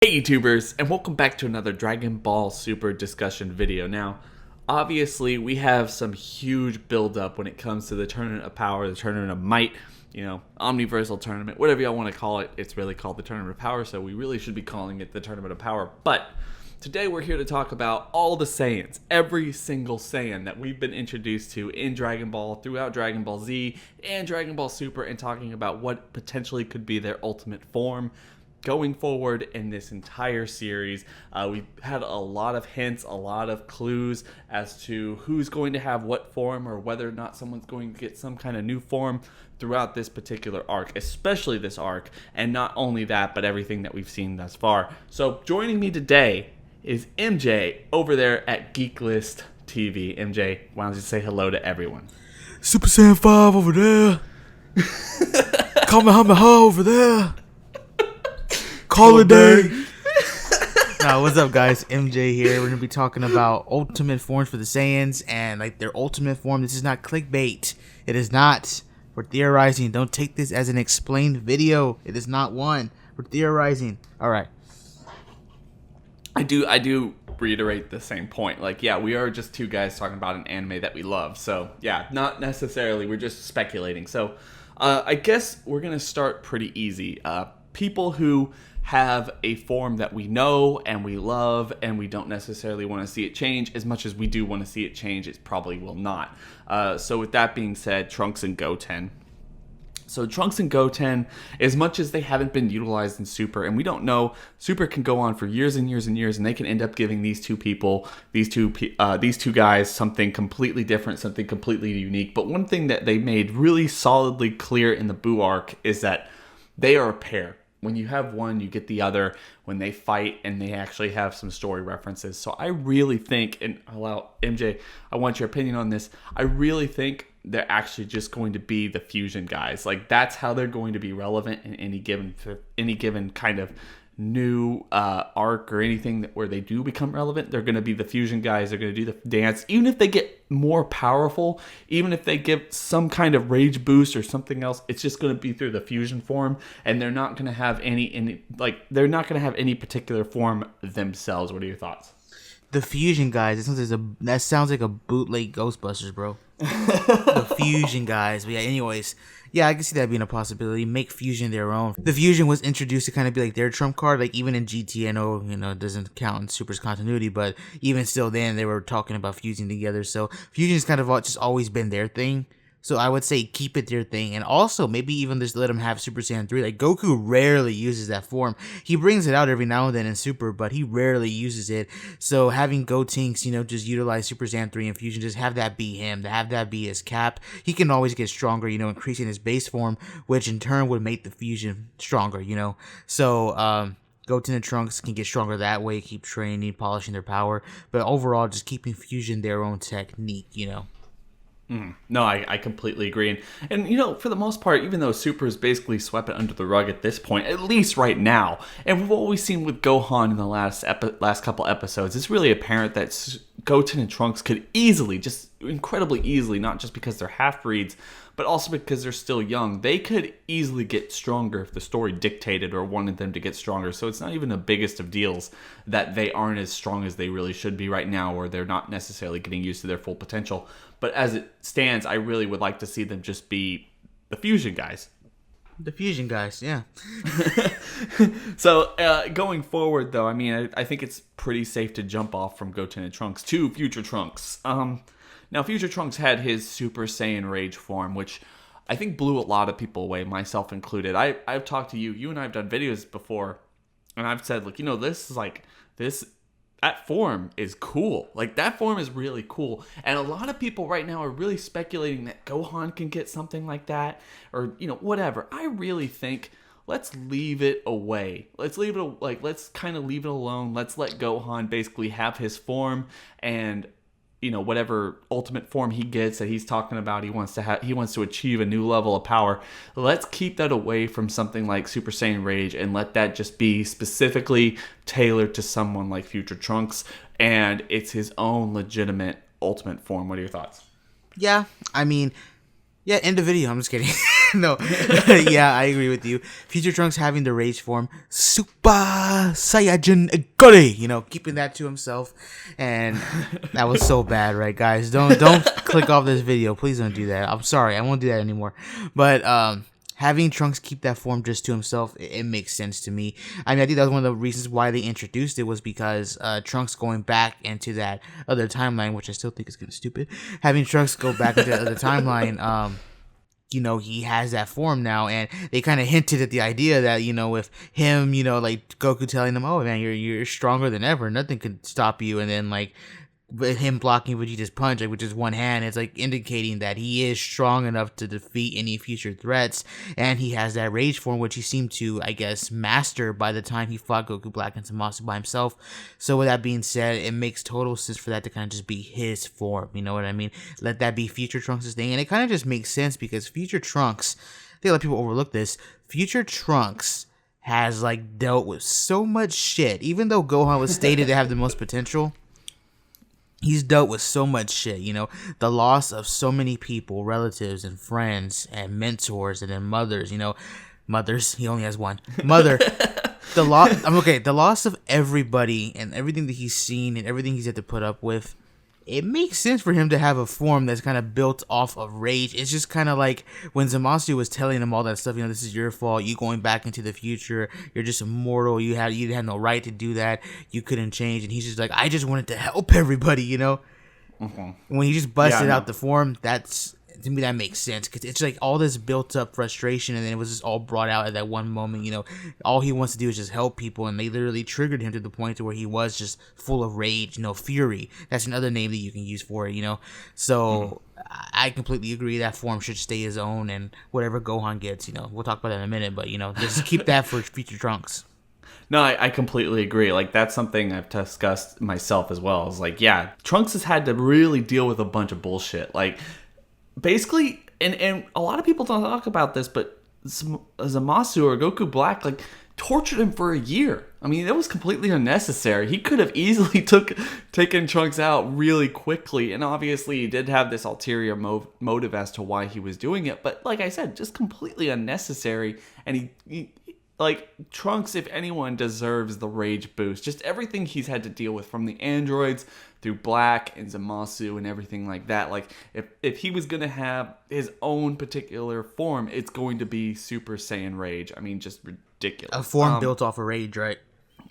Hey YouTubers, and welcome back to another Dragon Ball Super discussion video. Now, obviously, we have some huge build-up when it comes to the Tournament of Power, the Tournament of Might, Omniversal Tournament, whatever y'all want to call it. It's really called the Tournament of Power, so we really should be calling it the Tournament of Power. But today we're here to talk about all the Saiyans, every single Saiyan that we've been introduced to in Dragon Ball, throughout Dragon Ball Z, and Dragon Ball Super, and talking about what potentially could be their ultimate form going forward in this entire series. We've had a lot of hints, a lot of clues as to who's going to have what form, or whether or not someone's going to get some kind of new form throughout this particular arc, especially this arc, and not only that, but everything that we've seen thus far. So joining me today is MJ over there at GeeklistTV. MJ, why don't you say hello to everyone? Super Saiyan 5 over there. Kamehameha over there. Call it day. Nah, what's up, guys? MJ here. We're gonna be talking about ultimate forms for the Saiyans and like their ultimate form. This is not clickbait. It is not. We're theorizing. Don't take this as an explained video. It is not one. We're theorizing. All right. I do reiterate the same point. Like, yeah, we are just two guys talking about an anime that we love. So, yeah, not necessarily. We're just speculating. So, I guess we're gonna start pretty easy. People who have a form that we know and we love and we don't necessarily want to see it change as much as we do want to see it change, it probably will not. So with that being said, Trunks and Goten. So Trunks and Goten, as much as they haven't been utilized in Super, and we don't know, Super can go on for years and years and years, and they can end up giving these two people, these two guys, something completely different, something completely unique. But one thing that they made really solidly clear in the Buu arc is that they are a pair. When you have one, you get the other when they fight, and they actually have some story references. So I really think, and MJ, I want your opinion on this. I really think they're actually just going to be the fusion guys. Like, that's how they're going to be relevant in any given kind of new arc or anything where they do become relevant. They're going to be the fusion guys. They're going to do the dance. Even if they get more powerful, even if they give some kind of rage boost or something else, it's just going to be through the fusion form, and they're not going to have they're not going to have any particular form themselves. What are your thoughts? The fusion guys. That sounds like a bootleg Ghostbusters, bro. The fusion guys. But yeah, anyways. Yeah, I can see that being a possibility. Make fusion their own. The fusion was introduced to kind of be like their trump card. Like, even in GT, I know, it doesn't count in Super's continuity, but even still then, they were talking about fusing together. So fusion's kind of just always been their thing. So I would say keep it their thing. And also, maybe even just let them have Super Saiyan 3. Like, Goku rarely uses that form. He brings it out every now and then in Super, but he rarely uses it. So having Gotenks, just utilize Super Saiyan 3 and Fusion, just have that be him, to have that be his cap. He can always get stronger, increasing his base form, which in turn would make the Fusion stronger, So, Goten and Trunks can get stronger that way, keep training, polishing their power. But overall, just keeping Fusion their own technique, No, I completely agree. And for the most part, even though Super is basically swept under the rug at this point, at least right now, and what we've seen with Gohan in the last couple episodes, it's really apparent that Goten and Trunks could easily, just incredibly easily, not just because they're half-breeds, but also because they're still young, they could easily get stronger if the story dictated or wanted them to get stronger. So it's not even the biggest of deals that they aren't as strong as they really should be right now, or they're not necessarily getting used to their full potential. But as it stands, I really would like to see them just be the fusion guys. The fusion guys, yeah. So going forward, though, I think it's pretty safe to jump off from Goten and Trunks to Future Trunks. Now, Future Trunks had his Super Saiyan Rage form, which I think blew a lot of people away, myself included. I've talked to you. You and I have done videos before, and I've said, that form is cool. Like, that form is really cool. And a lot of people right now are really speculating that Gohan can get something like that, or, whatever. I really think let's leave it away. Let's kind of leave it alone. Let's let Gohan basically have his form, and whatever ultimate form he gets that he's talking about, he wants to achieve a new level of power. Let's keep that away from something like Super Saiyan Rage, and let that just be specifically tailored to someone like Future Trunks, and it's his own legitimate ultimate form. What are your thoughts? Yeah, end the video. I'm just kidding. No, yeah, I agree with you. Future Trunks having the rage form, Super Saiyan God, keeping that to himself, and that was so bad, right, guys? Don't click off this video, please don't do that. I'm sorry, I won't do that anymore. But having Trunks keep that form just to himself, it makes sense to me. I mean, I think that was one of the reasons why they introduced it was because Trunks going back into that other timeline, which I still think is kind of stupid. Having Trunks go back into that other timeline, he has that form now, and they kind of hinted at the idea that, with him, like Goku telling him, oh man, you're stronger than ever, nothing could stop you, and then like with him blocking Vegeta's punch, like with just one hand, it's like indicating that he is strong enough to defeat any future threats, and he has that rage form, which he seemed to, I guess, master by the time he fought Goku Black and Zamasu by himself. So with that being said, it makes total sense for that to kind of just be his form, you know what I mean? Let that be Future Trunks' thing, and it kind of just makes sense because Future Trunks, I think a lot of people overlook this, Future Trunks has like dealt with so much shit, even though Gohan was stated to have the most potential. He's dealt with so much shit, the loss of so many people, relatives and friends and mentors and then mothers, mothers, he only has one mother. The loss of everybody and everything that he's seen and everything he's had to put up with. It makes sense for him to have a form that's kind of built off of rage. It's just kind of like when Zamasu was telling him all that stuff, this is your fault. You going back into the future. You're just immortal. You had no right to do that. You couldn't change. And he's just like, I just wanted to help everybody, Mm-hmm. When he just busted out the form, to me, that makes sense because it's like all this built up frustration, and then it was just all brought out at that one moment. All he wants to do is just help people, and they literally triggered him to the point to where he was just full of rage. Fury. That's another name that you can use for it. So I completely agree that form should stay his own, and whatever Gohan gets, we'll talk about that in a minute. But just keep that for Future Trunks. No, I completely agree. Like, that's something I've discussed myself as well. It's like, yeah, Trunks has had to really deal with a bunch of bullshit. Like, basically, and a lot of people don't talk about this, but Zamasu or Goku Black, like, tortured him for a year. I mean, it was completely unnecessary. He could have easily taken Trunks out really quickly, and obviously he did have this ulterior motive as to why he was doing it, but like I said, just completely unnecessary, and he like, Trunks, if anyone, deserves the rage boost. Just everything he's had to deal with, from the androids through Black and Zamasu and everything like that. Like, if he was going to have his own particular form, it's going to be Super Saiyan Rage. I mean, just ridiculous. A form built off of rage, right?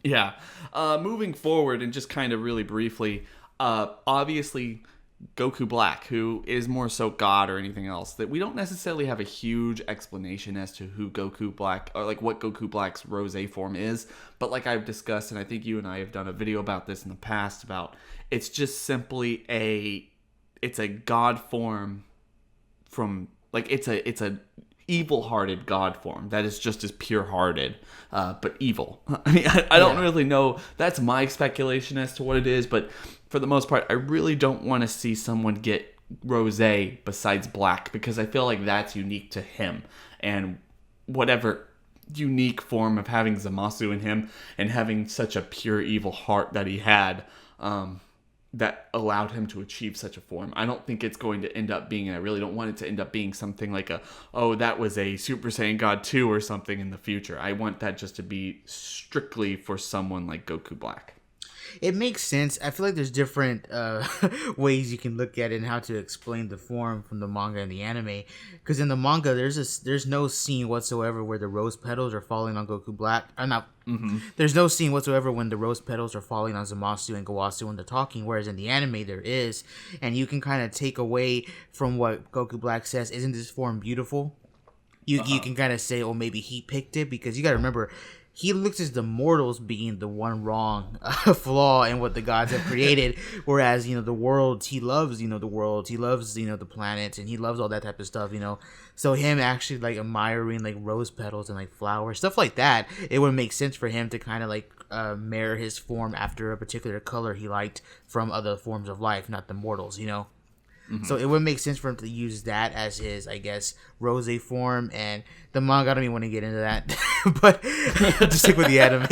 Yeah. Moving forward, and just kind of really briefly, obviously Goku Black, who is more so God or anything else, that we don't necessarily have a huge explanation as to who Goku Black, or like what Goku Black's Rose form is, but like I've discussed, and I think you and I have done a video about this in the past, about it's just simply it's a God form from, like, it's a evil-hearted God form that is just as pure-hearted, but evil. I mean, I don't really know. That's my speculation as to what it is, but for the most part, I really don't want to see someone get Rose besides Black, because I feel like that's unique to him, and whatever unique form of having Zamasu in him and having such a pure evil heart that he had, that allowed him to achieve such a form. I don't think it's going to end up being, and I really don't want it to end up being something like that was a Super Saiyan God 2 or something in the future. I want that just to be strictly for someone like Goku Black. It makes sense. I feel like there's different ways you can look at it and how to explain the form from the manga and the anime. Because in the manga, there's no scene whatsoever where the rose petals are falling on Goku Black. There's no scene whatsoever when the rose petals are falling on Zamasu and Gowasu when they're talking. Whereas in the anime, there is, and you can kind of take away from what Goku Black says. Isn't this form beautiful? You can kind of say, oh, maybe he picked it, because you got to remember, he looks at the mortals being the one wrong flaw in what the gods have created, whereas, the world, he loves, the world, he loves, the planets, and he loves all that type of stuff, So him actually, like, admiring, like, rose petals and, like, flowers, stuff like that, it would make sense for him to kind of, like, mirror his form after a particular color he liked from other forms of life, not the mortals, Mm-hmm. So it would make sense for him to use that as his, I guess, Rose form. And the manga, I don't even want to get into that. But to stick with the anime,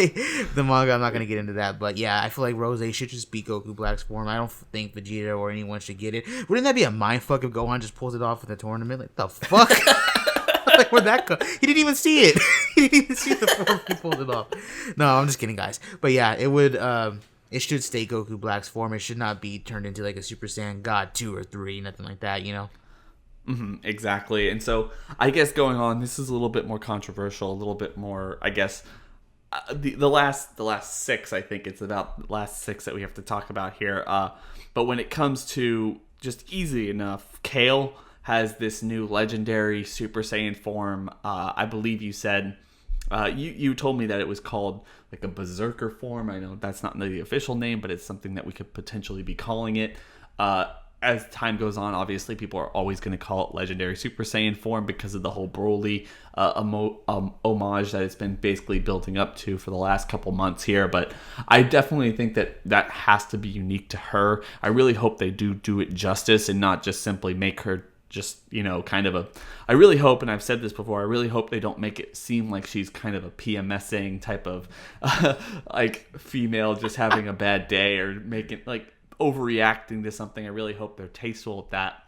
the manga, I'm not going to get into that. But yeah, I feel like Rose should just be Goku Black's form. I don't think Vegeta or anyone should get it. Wouldn't that be a mindfuck if Gohan just pulls it off in the tournament? Like, the fuck? Like, where'd that go? He didn't even see it. He didn't even see the form he pulled it off. No, I'm just kidding, guys. But yeah, it would. It should stay Goku Black's form. It should not be turned into like a Super Saiyan God 2 or 3, nothing like that. Exactly. And so I guess going on, this is a little bit more controversial, a little bit more, I guess. The last six, I think it's about the last six that we have to talk about here. But when it comes to just easy enough, Kale has this new legendary Super Saiyan form. I believe you said, you told me that it was called like a Berserker form. I know that's not the official name, but it's something that we could potentially be calling it. As time goes on, obviously, people are always going to call it Legendary Super Saiyan form because of the whole Broly homage that it's been basically building up to for the last couple months here. But I definitely think that has to be unique to her. I really hope they do it justice and not just simply make her just, kind of a... I really hope, and I've said this before, I really hope they don't make it seem like she's kind of a PMSing type of, like, female just having a bad day or making, like, overreacting to something. I really hope they're tasteful with that.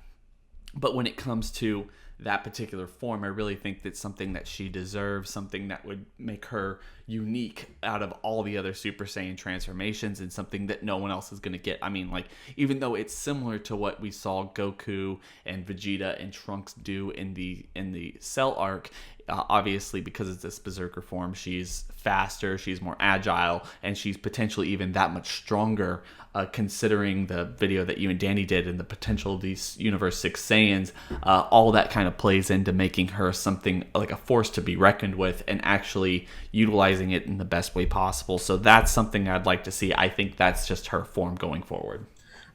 But when it comes to that particular form, I really think that's something that she deserves, something that would make her unique out of all the other Super Saiyan transformations, and something that no one else is going to get. I mean, like, even though it's similar to what we saw Goku and Vegeta and Trunks do in the Cell arc, obviously because it's this Berserker form, she's faster, she's more agile, and she's potentially even that much stronger, considering the video that you and Danny did and the potential of these Universe 6 Saiyans. All that kind of plays into making her something like a force to be reckoned with and actually utilizing it in the best way possible. So that's something I'd like to see. I think that's just her form going forward.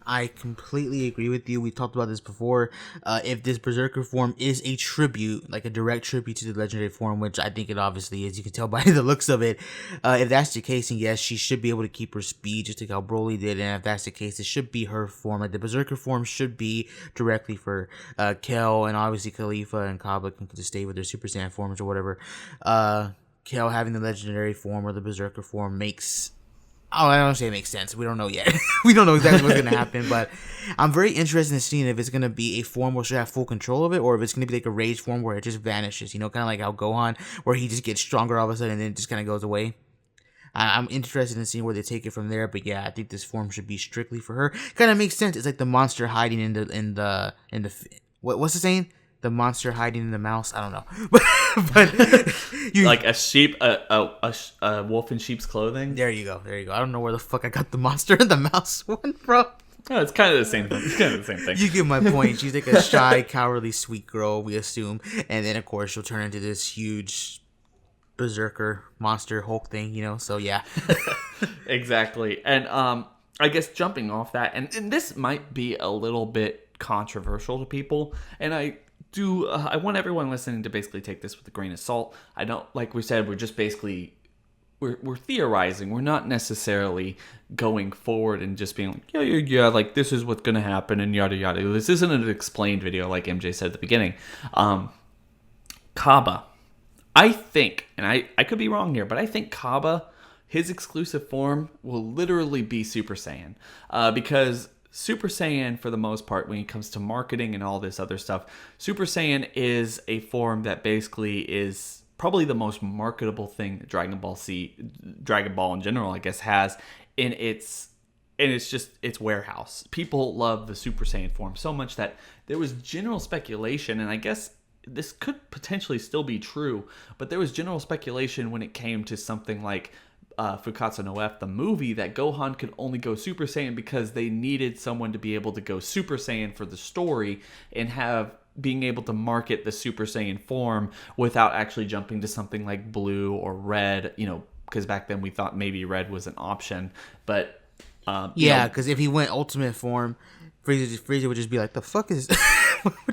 I completely agree with you. We talked about this before. If this Berserker form is a tribute, like a direct tribute to the legendary form, which I think it obviously is, you can tell by the looks of it. If that's the case, and yes, she should be able to keep her speed, just like how Broly did. And if that's the case, it should be her form. Like the Berserker form should be directly for Kel, and obviously Khalifa and Kaba can just stay with their Super Saiyan forms or whatever. Kel having the legendary form or the Berserker form makes... Oh, I don't say it makes sense. We don't know yet. We don't know exactly what's going to happen, but I'm very interested in seeing if it's going to be a form where she'll have full control of it, or if it's going to be like a rage form where it just vanishes, kind of like how Gohan, where he just gets stronger all of a sudden and then it just kind of goes away. I'm interested in seeing where they take it from there, but yeah, I think this form should be strictly for her. Kind of makes sense. It's like the monster hiding in the what's the saying? The monster hiding in the mouse. I don't know, but you, like a sheep, a wolf in sheep's clothing. There you go. I don't know where the fuck I got the monster and the mouse one from. No, it's kind of the same thing. You get my point. She's like a shy, cowardly, sweet girl, we assume, and then of course she'll turn into this huge berserker monster Hulk thing, So yeah, exactly. And I guess jumping off that, and this might be a little bit controversial to people, and I want everyone listening to basically take this with a grain of salt. I don't, like we said, we're just basically we're theorizing. We're not necessarily going forward and just being like, yeah, like this is what's gonna happen and yada yada. This isn't an explained video like MJ said at the beginning. Kaba, I think, and I could be wrong here, but I think Kaba, his exclusive form will literally be Super Saiyan, because Super Saiyan, for the most part, when it comes to marketing and all this other stuff, Super Saiyan is a form that basically is probably the most marketable thing that Dragon Ball in general, I guess, has in its warehouse. People love the Super Saiyan form so much that there was general speculation, and I guess this could potentially still be true, but there was general speculation when it came to something like Fukatsu no F, the movie, that Gohan could only go Super Saiyan because they needed someone to be able to go Super Saiyan for the story and being able to market the Super Saiyan form without actually jumping to something like blue or red, because back then we thought maybe red was an option, but because if he went ultimate form, Frieza would just be like, the fuck is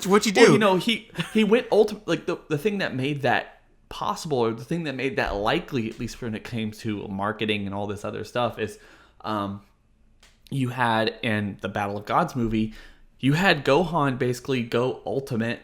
what you do? Well, he went ultimate, like the thing that made that possible, or the thing that made that likely, at least when it came to marketing and all this other stuff, is you had in the Battle of Gods movie, you had Gohan basically go ultimate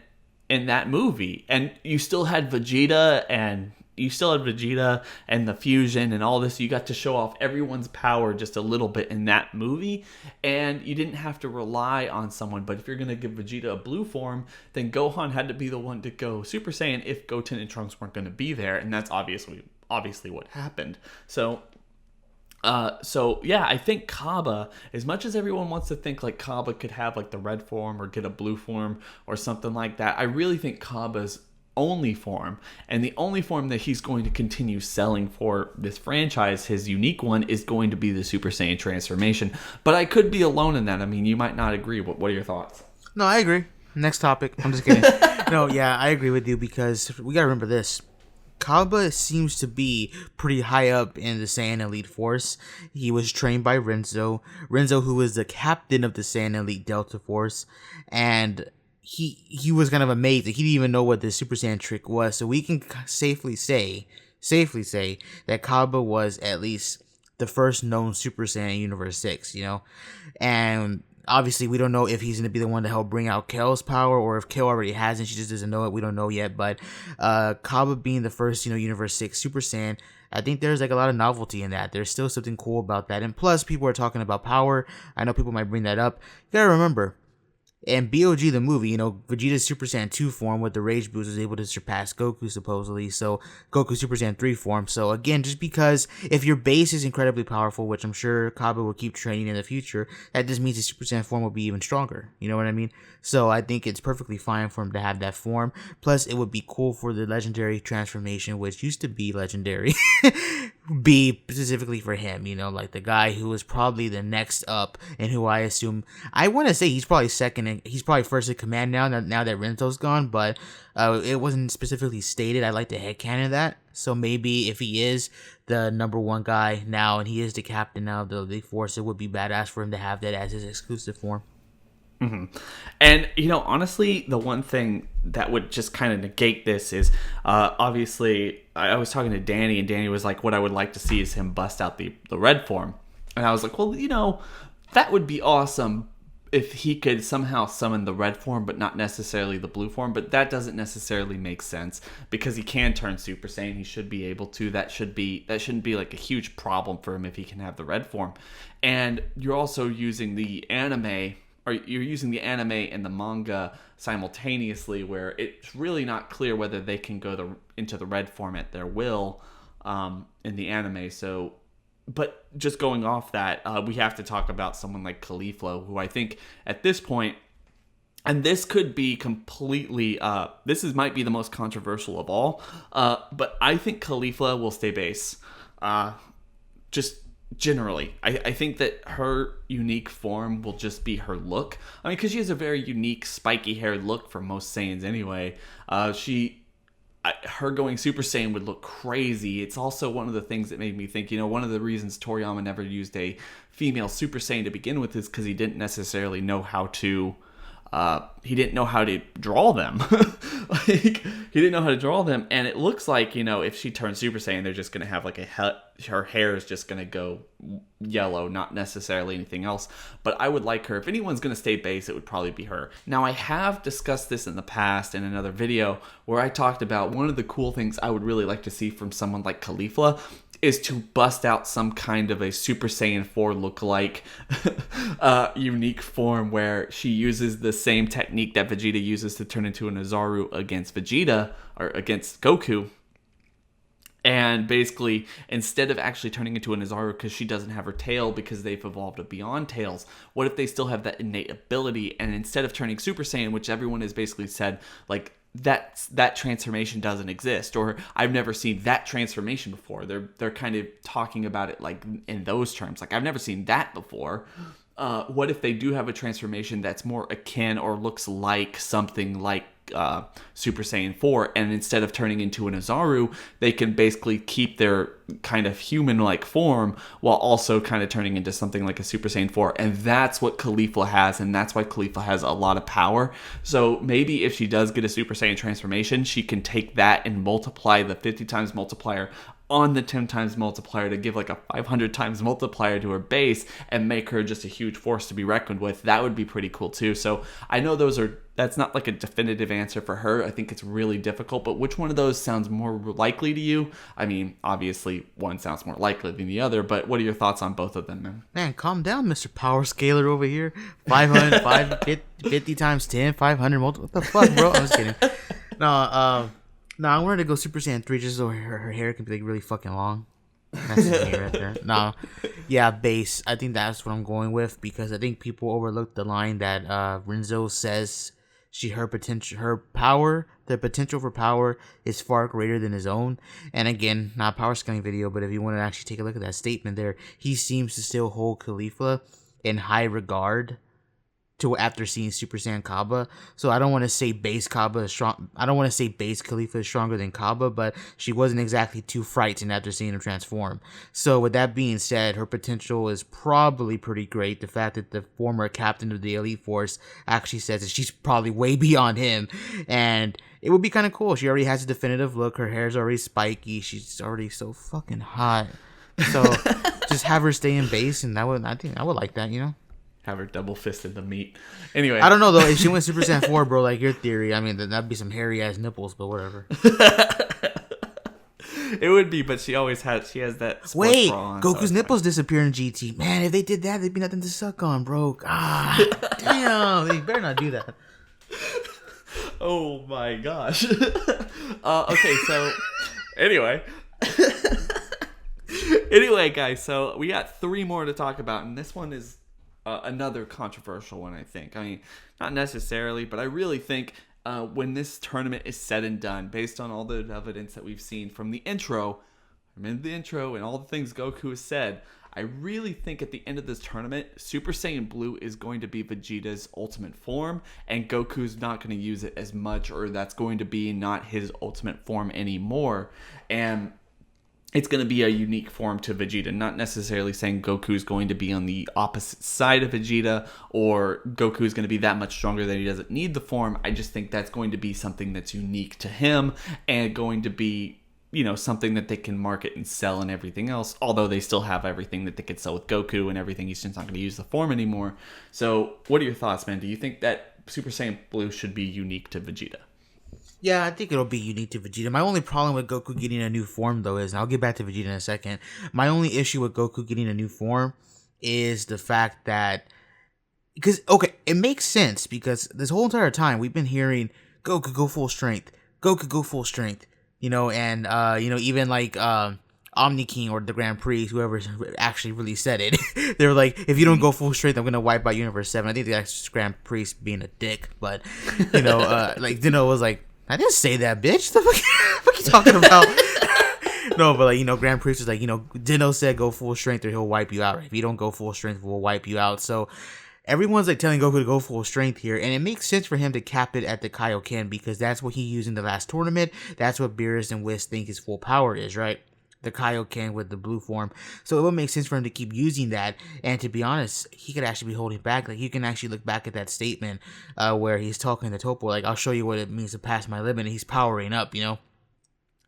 in that movie, and you still had Vegeta and you still had Vegeta and the fusion and all this. You got to show off everyone's power just a little bit in that movie, and you didn't have to rely on someone. But if you're going to give Vegeta a blue form, then Gohan had to be the one to go Super Saiyan if Goten and Trunks weren't going to be there, and that's obviously what happened. So yeah, I think Kaba, as much as everyone wants to think like Kaba could have like the red form or get a blue form or something like that, I really think Kaba's only form, and the only form that he's going to continue selling for this franchise, his unique one, is going to be the Super Saiyan transformation. But I could be alone in that. I mean, you might not agree. What are your thoughts? No, I agree. Next topic. I'm just kidding. No, yeah, I agree with you, because we gotta remember this. Kaba seems to be pretty high up in the Saiyan Elite Force. He was trained by Renzo, who was the captain of the Saiyan Elite Delta Force, and he was kind of amazed. He didn't even know what the Super Saiyan trick was. So we can safely say that Kaba was at least the first known Super Saiyan in Universe 6, and obviously, we don't know if he's going to be the one to help bring out Kel's power, or if Kel already has and she just doesn't know it. We don't know yet. But Kaba being the first, Universe 6 Super Saiyan, I think there's like a lot of novelty in that. There's still something cool about that. And plus, people are talking about power. I know people might bring that up. You got to remember, in BOG the movie, Vegeta's Super Saiyan 2 form with the Rage Boost was able to surpass Goku, supposedly. So, Goku Super Saiyan 3 form. So, again, just because if your base is incredibly powerful, which I'm sure Kaba will keep training in the future, that just means his Super Saiyan form will be even stronger. You know what I mean? So, I think it's perfectly fine for him to have that form. Plus, it would be cool for the legendary transformation, which used to be legendary, be specifically for him, like the guy who is probably the next up, and who I want to say he's probably second, and he's probably first in command now that Renzo's gone, but it wasn't specifically stated. I like to headcanon that. So maybe if he is the number one guy now, and he is the captain now of the Elite Force, it would be badass for him to have that as his exclusive form. Mm-hmm. And, honestly, the one thing that would just kind of negate this is, obviously, I was talking to Danny, and Danny was like, what I would like to see is him bust out the red form. And I was like, well, that would be awesome if he could somehow summon the red form, but not necessarily the blue form. But that doesn't necessarily make sense, because he can turn Super Saiyan. He should be able to. That shouldn't be like a huge problem for him if he can have the red form. And you're also using the anime, or you're using the anime and the manga simultaneously, where it's really not clear whether they can go into the red form at their will in the anime. So, but just going off that, we have to talk about someone like Khalifa, who I think at this point, and this could be completely, might be the most controversial of all, but I think Khalifa will stay base. Just generally, I think that her unique form will just be her look. I mean, because she has a very unique spiky haired look for most Saiyans anyway. Her going Super Saiyan would look crazy. It's also one of the things that made me think, one of the reasons Toriyama never used a female Super Saiyan to begin with is because he didn't necessarily know how to draw them. He didn't know how to draw them, and it looks like, if she turns Super Saiyan, they're just going to have like her hair is just going to go yellow, not necessarily anything else. But I would like her. If anyone's going to stay base, it would probably be her. Now, I have discussed this in the past in another video where I talked about one of the cool things I would really like to see from someone like Khalifa is to bust out some kind of a Super Saiyan 4 lookalike unique form where she uses the same technique that Vegeta uses to turn into an Azaru against Vegeta, or against Goku. And basically, instead of actually turning into an Azaru because she doesn't have her tail because they've evolved beyond tails, what if they still have that innate ability, and instead of turning Super Saiyan, which everyone has basically said, like, that transformation doesn't exist, or I've never seen that transformation before. They're kind of talking about it like in those terms, like I've never seen that before. What if they do have a transformation that's more akin or looks like something like Super Saiyan 4, and instead of turning into an Azaru, they can basically keep their kind of human-like form while also kind of turning into something like a Super Saiyan 4, and that's what Khalifa has, and that's why Khalifa has a lot of power. So maybe if she does get a Super Saiyan transformation, she can take that and multiply the 50 times multiplier on the 10 times multiplier to give like a 500 times multiplier to her base and make her just a huge force to be reckoned with. That would be pretty cool too. So I know those are that's not like a definitive answer for her. I think it's really difficult, but which one of those sounds more likely to you? I mean, obviously one sounds more likely than the other, but what are your thoughts on both of them, man? Man, calm down, Mr. Power Scaler over here. 550 times 10, 500 multiple. What the fuck, bro? I'm just kidding. No, I wanted to go Super Saiyan 3 just so her hair can be like really fucking long. That's me right there. No, yeah, base. I think that's what I'm going with because I think people overlook the line that Renzo says the potential for power is far greater than his own. And again, not a power scaling video, but if you want to actually take a look at that statement there, he seems to still hold Khalifa in high regard to after seeing Super Saiyan Kaba. So I don't want to say base Kaba is strong. I don't want to say base Khalifa is stronger than Kaba, but she wasn't exactly too frightened after seeing him transform. So with that being said, her potential is probably pretty great. The fact that the former captain of the Elite Force actually says that she's probably way beyond him, and it would be kind of cool. She already has a definitive look. Her hair's already spiky. She's already so fucking hot. So just have her stay in base, and I think I would like that, you know. Have her double fisted the meat. Anyway, I don't know though. If she went Super Saiyan 4, bro, like your theory, I mean, that'd be some hairy ass nipples, but whatever. It would be, but she has that. Wait, Goku's nipples disappear in GT. Man, if they did that, there'd be nothing to suck on, bro. Ah, damn, they better not do that. Oh my gosh. Okay, so anyway. Anyway, guys, so we got 3 more to talk about, and this one is another controversial one, I think. I mean, not necessarily, but I really think when this tournament is said and done, based on all the evidence that we've seen from the intro, and all the things Goku has said, I really think at the end of this tournament, Super Saiyan Blue is going to be Vegeta's ultimate form, and Goku's not going to use it as much, or that's going to be not his ultimate form anymore. And it's going to be a unique form to Vegeta, not necessarily saying Goku's going to be on the opposite side of Vegeta or Goku's going to be that much stronger that he doesn't need the form. I just think that's going to be something that's unique to him and going to be, you know, something that they can market and sell and everything else, although they still have everything that they could sell with Goku and everything. He's just not going to use the form anymore. So what are your thoughts, man? Do you think that Super Saiyan Blue should be unique to Vegeta? Yeah, I think it'll be unique to Vegeta. My only problem with Goku getting a new form, though, is, and I'll get back to Vegeta in a second, my only issue with Goku getting a new form is the fact that, because, okay, it makes sense, because this whole entire time we've been hearing Goku go full strength, Goku go full strength, you know, and, you know, even like, Omni King or the Grand Prix, whoever actually really said it, they were like, if you don't go full strength, I'm going to wipe out Universe 7. I think that's Grand Prix being a dick, but, you know, like, Dino was like, I didn't say that, bitch. The fuck are you talking about? No, but, like, you know, Grand Priest was like, you know, Dino said go full strength or he'll wipe you out. If you don't go full strength, we'll wipe you out. So everyone's, like, telling Goku to go full strength here. And it makes sense for him to cap it at the Kaioken because that's what he used in the last tournament. That's what Beerus and Whis think his full power is, right? The Kaioken with the blue form. So it would make sense for him to keep using that. And to be honest, he could actually be holding back. Like, you can actually look back at that statement where he's talking to Topo, like, I'll show you what it means to pass my limit. And he's powering up, you know.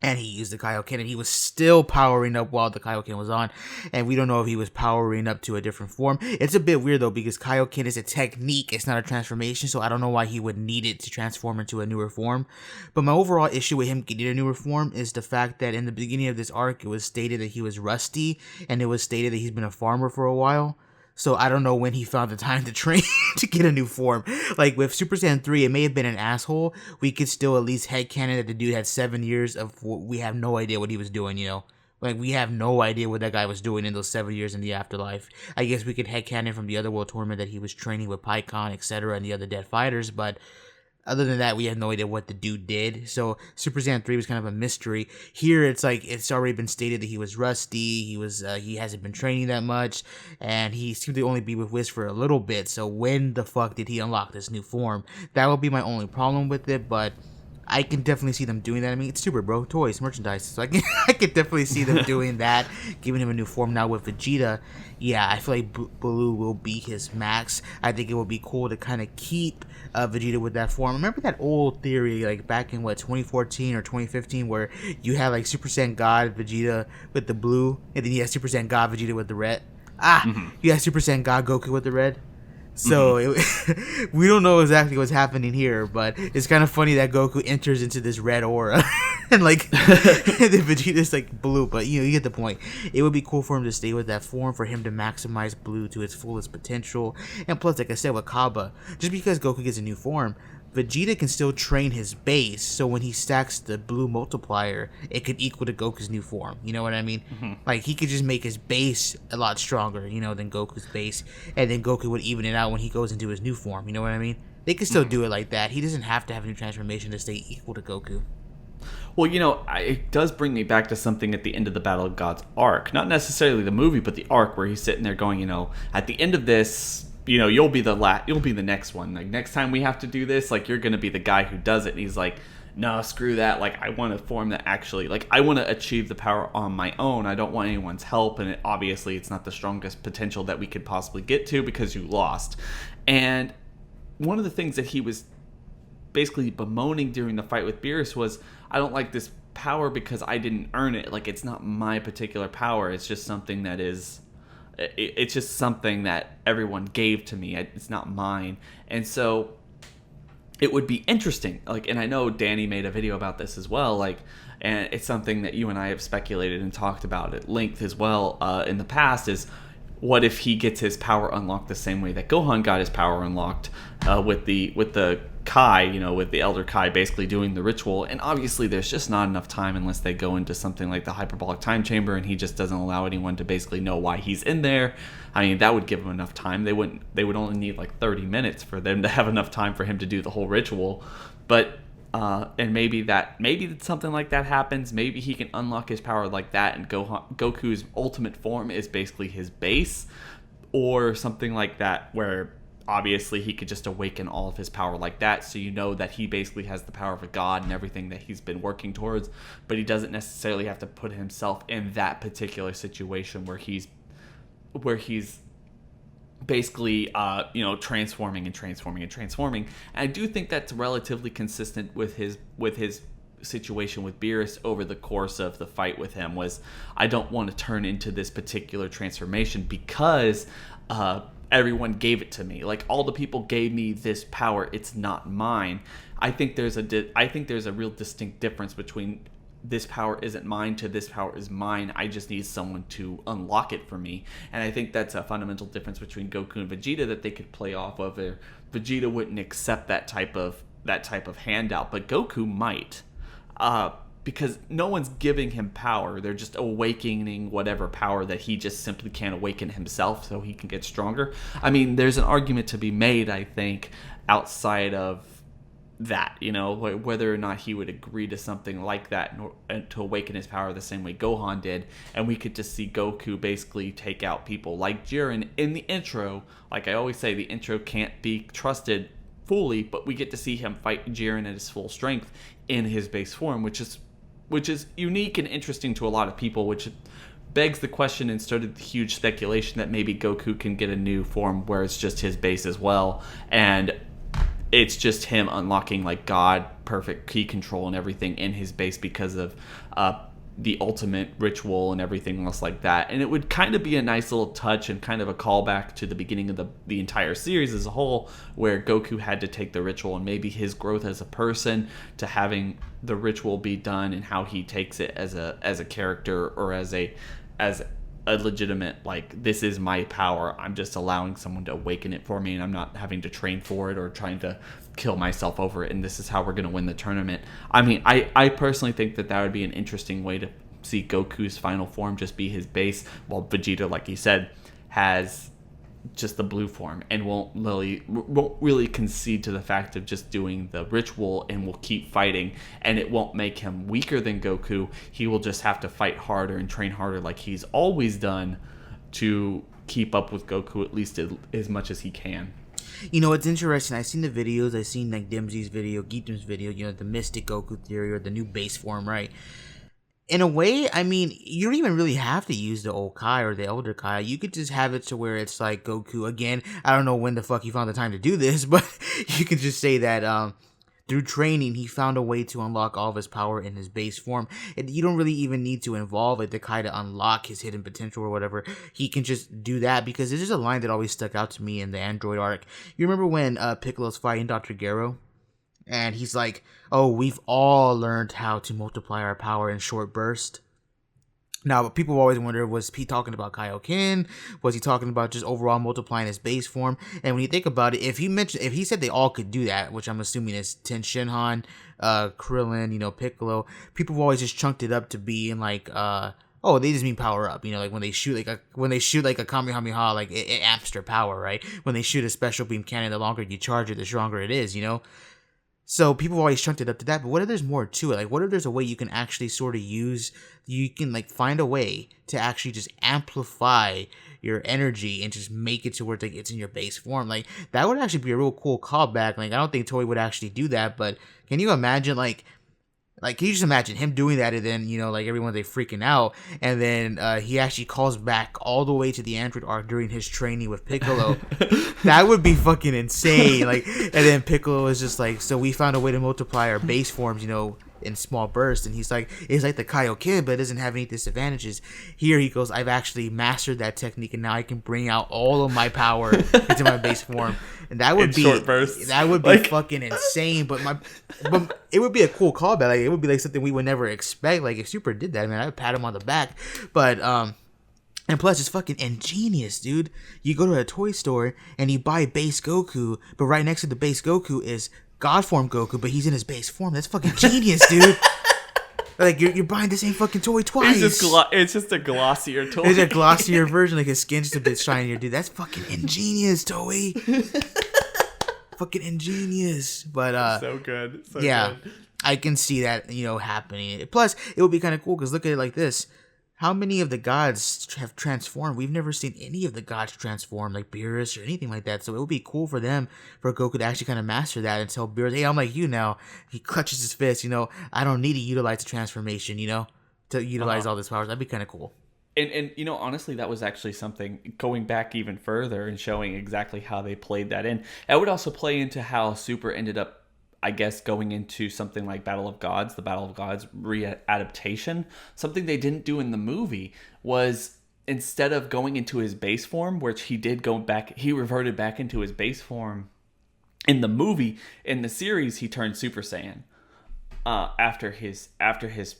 And he used the Kaioken, and he was still powering up while the Kaioken was on. And we don't know if he was powering up to a different form. It's a bit weird, though, because Kaioken is a technique. It's not a transformation, so I don't know why he would need it to transform into a newer form. But my overall issue with him getting a newer form is the fact that in the beginning of this arc, it was stated that he was rusty, and it was stated that he's been a farmer for a while. So I don't know when he found the time to train to get a new form. Like with Super Saiyan 3, it may have been an asshole. We could still at least headcanon that the dude had 7 years of we have no idea what he was doing, you know. Like, we have no idea what that guy was doing in those 7 years in the afterlife. I guess we could headcanon from the other world tournament that he was training with Pycon, etc., and the other dead fighters, but other than that, we have no idea what the dude did. So Super Saiyan 3 was kind of a mystery. Here, it's like, it's already been stated that he was rusty, he hasn't been training that much, and he seemed to only be with Whis for a little bit. So when the fuck did he unlock this new form? That would be my only problem with it, but I can definitely see them doing that. I mean, it's super, bro. Toys, merchandise. So I can definitely see them doing that, giving him a new form. Now with Vegeta, yeah, I feel like Blue will be his max. I think it would be cool to kind of keep Vegeta with that form. Remember that old theory, like back in 2014 or 2015, where you had like Super Saiyan God Vegeta with the blue, and then you had Super Saiyan God Vegeta with the red. You had Super Saiyan God Goku with the red. So we don't know exactly what's happening here, but it's kind of funny that Goku enters into this red aura and like the Vegeta's like blue, but you get the point. It would be cool for him to stay with that form, for him to maximize blue to its fullest potential. And plus, like I said with Kaba, just because Goku gets a new form, Vegeta can still train his base, so when he stacks the blue multiplier, it could equal to Goku's new form. You know what I mean? Like, he could just make his base a lot stronger, than Goku's base, and then Goku would even it out when he goes into his new form. You know what I mean? They could still do it like that. He doesn't have to have a new transformation to stay equal to Goku. Well, it does bring me back to something at the end of the Battle of Gods arc. Not necessarily the movie, but the arc where he's sitting there going, at the end of this, you'll be the next one. Like, next time we have to do this, like, you're going to be the guy who does it. And he's like, no, screw that. Like, I want a form that actually, like, I want to achieve the power on my own. I don't want anyone's help. And obviously, it's not the strongest potential that we could possibly get to because you lost. And one of the things that he was basically bemoaning during the fight with Beerus was, I don't like this power because I didn't earn it. Like, it's not my particular power. It's just something that is... It's just something that everyone gave to me. It's not mine. And so it would be interesting. Like, and I know Danny made a video about this as well. Like, and it's something that you and I have speculated and talked about at length as well in the past is, what if he gets his power unlocked the same way that Gohan got his power unlocked with the Kai, with the Elder Kai basically doing the ritual. And obviously there's just not enough time unless they go into something like the hyperbolic time chamber and he just doesn't allow anyone to basically know why he's in there. I mean, that would give him enough time. They would only need like 30 minutes for them to have enough time for him to do the whole ritual. But and maybe something like that happens. Maybe he can unlock his power like that, and Goku's ultimate form is basically his base, or something like that, where obviously he could just awaken all of his power like that. So that he basically has the power of a god and everything that he's been working towards, but he doesn't necessarily have to put himself in that particular situation where he's basically transforming. And I do think that's relatively consistent with his situation with Beerus over the course of the fight with him. Was, I don't want to turn into this particular transformation because everyone gave it to me. Like, all the people gave me this power. It's not mine. I think there's a real distinct difference between this power isn't mine to this power is mine. I just need someone to unlock it for me. And I think that's a fundamental difference between Goku and Vegeta that they could play off of. Vegeta wouldn't accept that type of handout, but Goku might, because no one's giving him power. They're just awakening whatever power that he just simply can't awaken himself, so he can get stronger. I mean, there's an argument to be made, I think, outside of that, whether or not he would agree to something like that and to awaken his power the same way Gohan did. And we could just see Goku basically take out people like Jiren in the intro. Like I always say, the intro can't be trusted fully, but we get to see him fight Jiren at his full strength in his base form, which is unique and interesting to a lot of people, which begs the question and started the huge speculation that maybe Goku can get a new form where it's just his base as well, and it's just him unlocking like God perfect key control and everything in his base because of the ultimate ritual and everything else like that. And it would kind of be a nice little touch and kind of a callback to the beginning of the entire series as a whole, where Goku had to take the ritual and maybe his growth as a person to having the ritual be done and how he takes it as a character, or as a legitimate, like, this is my power, I'm just allowing someone to awaken it for me and I'm not having to train for it or trying to kill myself over it, and this is how we're going to win the tournament. I mean, I personally think that would be an interesting way to see Goku's final form just be his base, while Vegeta, like you said, has just the blue form and won't really concede to the fact of just doing the ritual and will keep fighting, and it won't make him weaker than Goku. He will just have to fight harder and train harder like he's always done to keep up with Goku, at least as much as he can. It's interesting. I've seen the videos. I've seen like Dimsy's video, Geekdom's video, the Mystic Goku theory or the new base form, right? In a way, I mean, you don't even really have to use the old Kai or the Elder Kai. You could just have it to where it's like Goku, again, I don't know when the fuck he found the time to do this, but you could just say that through training, he found a way to unlock all of his power in his base form. And you don't really even need to involve it to kind of unlock his hidden potential or whatever. He can just do that because there's just a line that always stuck out to me in the Android arc. You remember when Piccolo's fighting Dr. Gero? And he's like, oh, we've all learned how to multiply our power in short bursts. Now, people always wonder, was he talking about Kaioken? Was he talking about just overall multiplying his base form? And when you think about it, if he said they all could do that, which I'm assuming is Ten Shinhan, Krillin, Piccolo, people have always just chunked it up to being like, oh, they just mean power up. Like when they shoot like a Kamehameha, like it amps their power, right? When they shoot a special beam cannon, the longer you charge it, the stronger it is, So people have always chunked it up to that, but what if there's more to it? Like, what if there's a way you can actually sort of you can like find a way to actually just amplify your energy and just make it to where it's in your base form? Like, that would actually be a real cool callback. Like, I don't think Toei would actually do that, but can you imagine can you just imagine him doing that and then, like everyone, they freaking out. And then he actually calls back all the way to the Android arc during his training with Piccolo. That would be fucking insane. And then Piccolo is just like, so we found a way to multiply our base forms, in small bursts. And he's like, it's like the Kaioken, but it doesn't have any disadvantages. Here he goes, I've actually mastered that technique and now I can bring out all of my power into my base form. And that would be short bursts. That would be fucking insane. But it would be a cool callback. Like, it would be like something we would never expect. Like, if Super did that, man, I would pat him on the back. But and plus, it's fucking ingenious, dude. You go to a toy store and you buy base Goku, but right next to the base Goku is God form Goku, but he's in his base form. That's fucking genius, dude. Like, you're buying the same fucking toy twice. It's just a glossier toy. It's a glossier version. Like, his skin's just a bit shinier, dude. That's fucking ingenious, Toei. Fucking ingenious. But so good. So yeah, good. I can see that happening. Plus, it would be kind of cool because look at it like this. How many of the gods have transformed? We've never seen any of the gods transform, like Beerus or anything like that. So it would be cool for Goku to actually kind of master that and tell Beerus, hey, I'm like you now. He clutches his fist, I don't need to utilize the transformation, to utilize all this powers. That'd be kind of cool. And honestly, that was actually something, going back even further and showing exactly how they played that in. That would also play into how Super ended up, I guess, going into something like Battle of Gods, the Battle of Gods re-adaptation. Something they didn't do in the movie was, instead of going into his base form, which he did go back, he reverted back into his base form in the movie. In the series, he turned Super Saiyan after his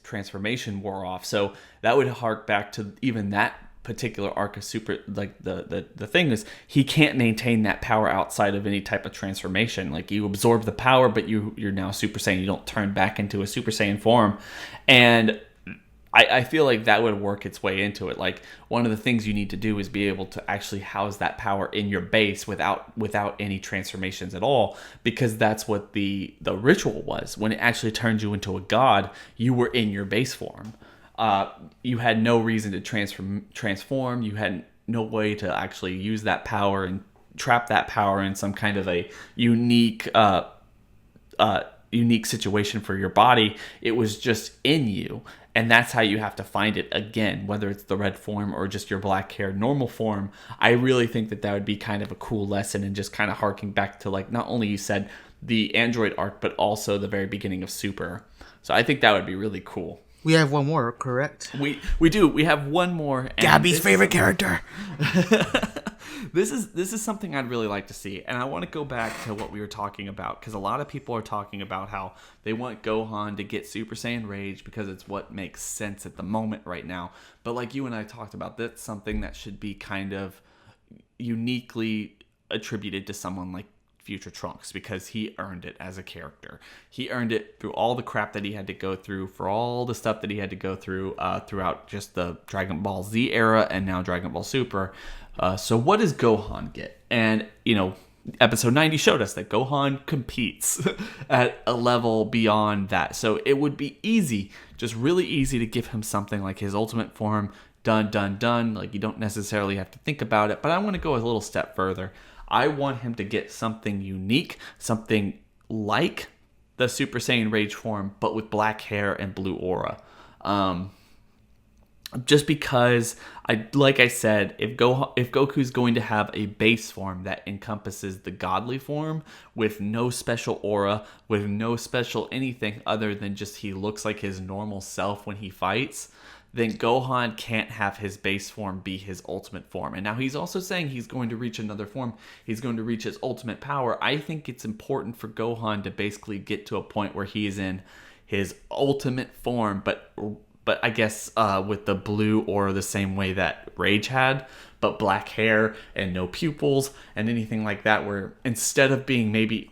transformation wore off. So that would hark back to even that particular arc of Super. Like, the thing is, he can't maintain that power outside of any type of transformation. Like, you absorb the power, but you're now Super Saiyan. You don't turn back into a Super Saiyan form. And I feel like that would work its way into it. Like, one of the things you need to do is be able to actually house that power in your base without any transformations at all, because that's what the ritual was. When it actually turned you into a god, you were in your base form. You had no reason to transform. You had no way to actually use that power and trap that power in some kind of a unique situation for your body. It was just in you, and that's how you have to find it again, whether it's the red form or just your black-haired normal form. I really think that would be kind of a cool lesson, and just kind of harking back to, like, not only you said the Android arc, but also the very beginning of Super. So I think that would be really cool. We have one more, correct? We do. We have one more. Gabby's favorite character. This is something I'd really like to see, and I want to go back to what we were talking about, because a lot of people are talking about how they want Gohan to get Super Saiyan Rage because it's what makes sense at the moment right now. But like you and I talked about, that's something that should be kind of uniquely attributed to someone like Future Trunks, because he earned it as a character. He earned it through all the crap that he had to go through, for all the stuff that he had to go through throughout just the Dragon Ball Z era and now Dragon Ball Super. So what does Gohan get? And, episode 90 showed us that Gohan competes at a level beyond that. So it would be easy, just really easy, to give him something like his ultimate form, done. Like, you don't necessarily have to think about it, but I want to go a little step further. I want him to get something unique, something like the Super Saiyan Rage form, but with black hair and blue aura. just because like I said, if Goku's going to have a base form that encompasses the godly form with no special aura, with no special anything other than just he looks like his normal self when he fights, then Gohan can't have his base form be his ultimate form. And now he's also saying he's going to reach another form. He's going to reach his ultimate power. I think it's important for Gohan to basically get to a point where he is in his ultimate form, but I guess with the blue aura the same way that Rage had, but black hair and no pupils and anything like that, where instead of being maybe,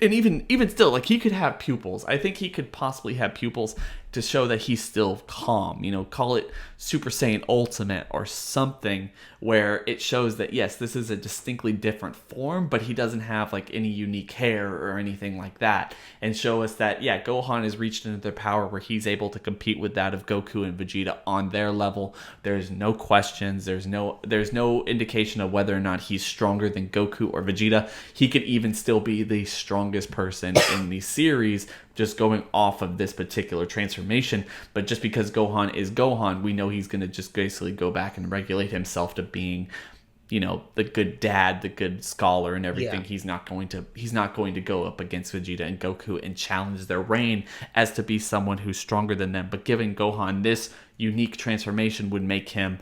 and even still, like, he could have pupils. I think he could possibly have pupils to show that he's still calm. Call it Super Saiyan Ultimate or something, where it shows that, yes, this is a distinctly different form, but he doesn't have, like, any unique hair or anything like that. And show us that, yeah, Gohan has reached another power where he's able to compete with that of Goku and Vegeta on their level. There's no questions. There's no indication of whether or not he's stronger than Goku or Vegeta. He could even still be the strongest person in the series, just going off of this particular transformation. But just because Gohan is Gohan, we know he's going to just basically go back and regulate himself to being, the good dad, the good scholar and everything. Yeah. He's not going to go up against Vegeta and Goku and challenge their reign as to be someone who's stronger than them. But giving Gohan this unique transformation would make him,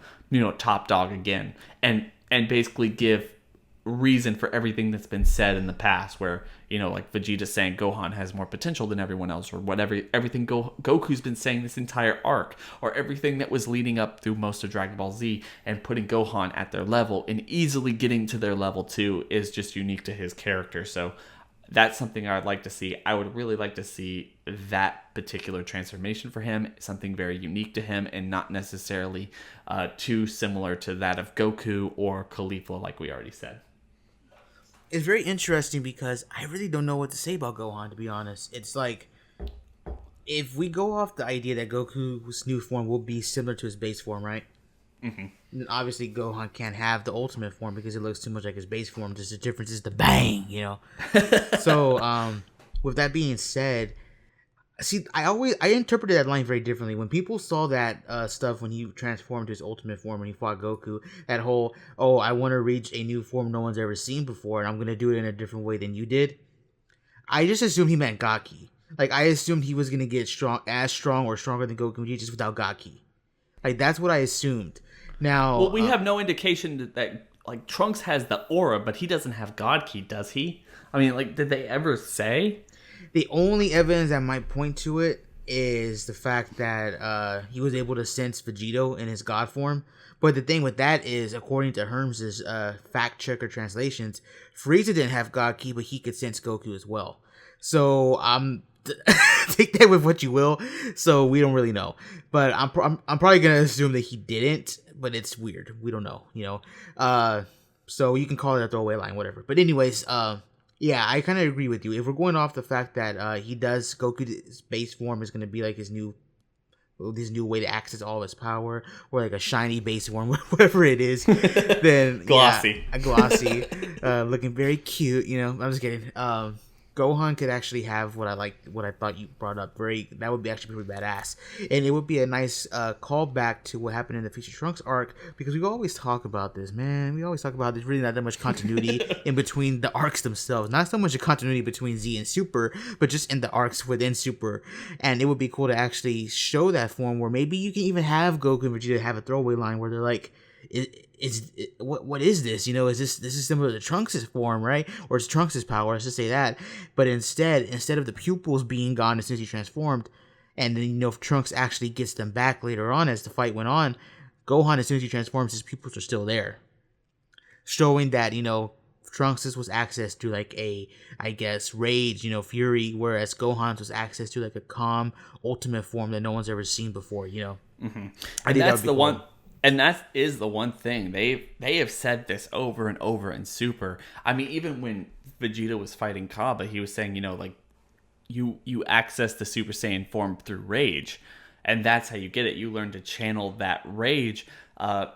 top dog again. And basically give reason for everything that's been said in the past, where like Vegeta saying Gohan has more potential than everyone else, or whatever, everything Goku's been saying this entire arc, or everything that was leading up through most of Dragon Ball Z, and putting Gohan at their level and easily getting to their level too is just unique to his character. So that's something I'd like to see. I would really like to see that particular transformation for him, something very unique to him, and not necessarily too similar to that of Goku or Khalifa, like we already said. It's very interesting because I really don't know what to say about Gohan, to be honest. It's like, if we go off the idea that Goku's new form will be similar to his base form, right? Mm-hmm. Then obviously Gohan can't have the ultimate form because it looks too much like his base form. Just the difference is the bang, So, with that being said, see, I interpreted that line very differently. When people saw that stuff when he transformed to his ultimate form when he fought Goku, that whole, I want to reach a new form no one's ever seen before, and I'm going to do it in a different way than you did, I just assumed he meant Gaki. Like, I assumed he was going to get strong or stronger than Goku just without Gaki. Like, that's what I assumed. Now, well, we have no indication that like, Trunks has the aura, but he doesn't have God Ki, does he? I mean, like, did they ever say? The only evidence that might point to it is the fact that he was able to sense Vegito in his god form. But the thing with that is, according to Herms' fact checker translations, Frieza didn't have God Ki, but he could sense Goku as well. So take that with what you will. So we don't really know. But I'm probably gonna assume that he didn't. But it's weird. We don't know. So you can call it a throwaway line, whatever. But anyways, yeah, I kind of agree with you. If we're going off the fact that Goku's base form is going to be like his new way to access all of his power, or like a shiny base form, whatever it is, then glossy, looking very cute. I'm just kidding. Gohan could actually have what I thought you brought up. That would be actually pretty badass, and it would be a nice callback to what happened in the Future Trunks arc, because we always talk about this, man. We always talk about there's really not that much continuity in between the arcs themselves. Not so much a continuity between Z and Super, but just in the arcs within Super. And it would be cool to actually show that form, where maybe you can even have Goku and Vegeta have a throwaway line where they're like, what is this? This is similar to Trunks' form, right? Or it's Trunks' power, let's just say that. But instead of the pupils being gone as soon as he transformed, and then if Trunks actually gets them back later on as the fight went on, Gohan, as soon as he transforms, his pupils are still there, showing that Trunks' was access to like a, I guess, rage, fury, whereas Gohan's was access to like a calm ultimate form that no one's ever seen before. Mm-hmm. And that's the cool one. And that is the one thing. They have said this over and over in Super. I mean, even when Vegeta was fighting Kaba, he was saying, like, you access the Super Saiyan form through rage. And that's how you get it. You learn to channel that rage.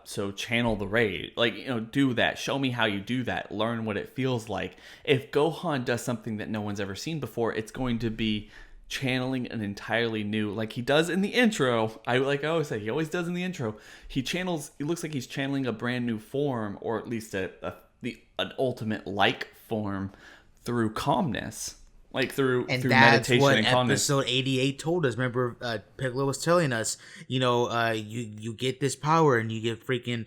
So channel the rage. Like, do that. Show me how you do that. Learn what it feels like. If Gohan does something that no one's ever seen before, it's going to be channeling an entirely new, like he does in the intro. I always say, he always does in the intro. It looks like he's channeling a brand new form, or at least an ultimate like form through calmness. Like through meditation and calmness. Episode 88 told us. Remember, Piccolo was telling us, you get this power and you get freaking,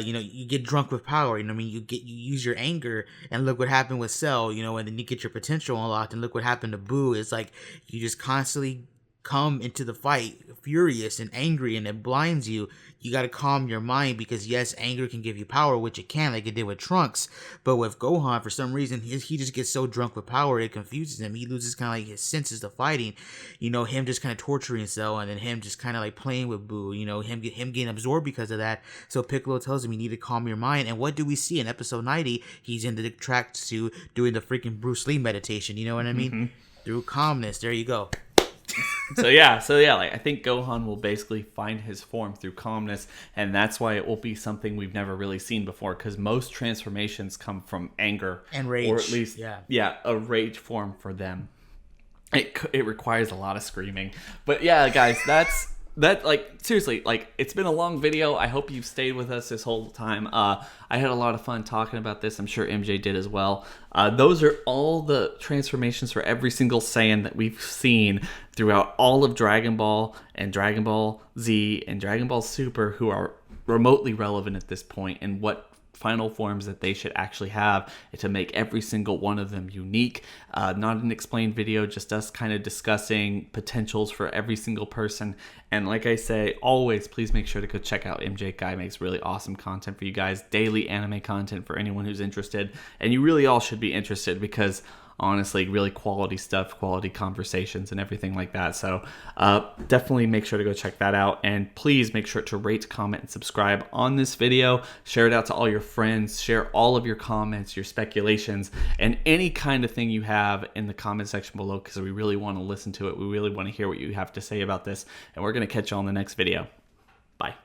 you get drunk with power. You know what I mean? You use your anger, and look what happened with Cell. And then you get your potential unlocked, and look what happened to Boo. It's like you just constantly come into the fight furious and angry, and it blinds you. You got to calm your mind, because yes, anger can give you power, which it can, like it did with Trunks. But with Gohan, for some reason, he just gets so drunk with power, it confuses him. He loses kind of like his senses of fighting. Him just kind of torturing Cell, and then him just kind of like playing with Boo. Him getting absorbed because of that. So Piccolo tells him, you need to calm your mind. And what do we see in episode 90? He's in the tracksuit doing the freaking Bruce Lee meditation. You know what I mean? Mm-hmm. Through calmness. There you go. So yeah, like I think Gohan will basically find his form through calmness, and that's why it will be something we've never really seen before, because most transformations come from anger and rage, or at least a rage form for them. It requires a lot of screaming, but yeah, guys, like seriously, like it's been a long video. I hope you've stayed with us this whole time. I had a lot of fun talking about this. I'm sure MJ did as well. Those are all the transformations for every single Saiyan that we've seen throughout all of Dragon Ball and Dragon Ball Z and Dragon Ball Super, who are remotely relevant at this point, and what final forms that they should actually have to make every single one of them unique. Not an explained video, just us kind of discussing potentials for every single person. And like I say, always please make sure to go check out MJ Guy. Makes really awesome content for you guys, daily anime content for anyone who's interested, and you really all should be interested, because honestly, really quality stuff, quality conversations and everything like that. So definitely make sure to go check that out. And please make sure to rate, comment, and subscribe on this video. Share it out to all your friends. Share all of your comments, your speculations, and any kind of thing you have in the comment section below, because we really want to listen to it. We really want to hear what you have to say about this. And we're going to catch you on the next video. Bye.